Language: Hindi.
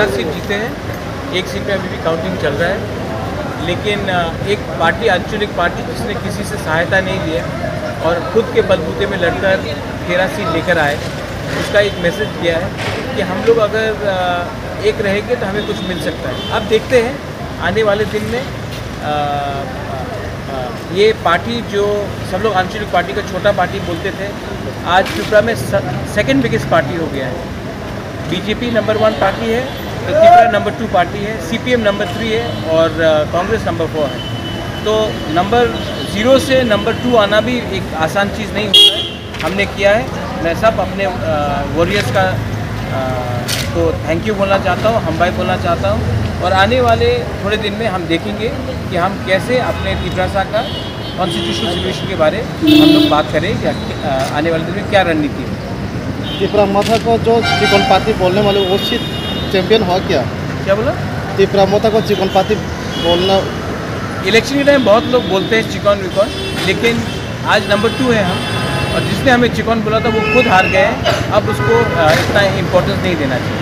सीट जीते हैं, एक सीट में अभी भी काउंटिंग चल रहा है, लेकिन एक पार्टी आंचलिक पार्टी जिसने किसी से सहायता नहीं ली है और खुद के बलबूते में लड़कर 13 सीट लेकर आए, उसका एक मैसेज दिया है कि हम लोग अगर एक रहेंगे तो हमें कुछ मिल सकता है। अब देखते हैं आने वाले दिन में ये पार्टी जो सब लोग आंचलिक पार्टी का छोटा पार्टी बोलते थे, आज त्रिपुरा में सेकेंड बिगेस्ट पार्टी हो गया है। बीजेपी नंबर 1 पार्टी है, त्रिपुरा नंबर 2 पार्टी है, सीपीएम नंबर 3 है और कांग्रेस नंबर 4 है। तो नंबर 0 से नंबर 2 आना भी एक आसान चीज़ नहीं होता है, हमने किया है। मैं सब अपने वॉरियर्स का तो थैंक यू बोलना चाहता हूँ, हम भाई बोलना चाहता हूँ। और आने वाले थोड़े दिन में हम देखेंगे कि हम कैसे अपने त्रिपुरा का कॉन्स्टिट्यूशनल सोल्यूशन के बारे में हम लोग बात करें या आने वाले दिन में क्या रणनीति है। त्रिपुरा माता को जो चिकन पाती बोलने वाले वो सीट चैंपियन हुआ क्या बोला? त्रिपुरा माता को चिकन पाती बोलना, इलेक्शन के टाइम बहुत लोग बोलते हैं चिकन विकन, लेकिन आज नंबर 2 है हम, और जिसने हमें चिकन बोला था वो खुद हार गए हैं। अब उसको इतना इम्पोर्टेंस नहीं देना चाहिए।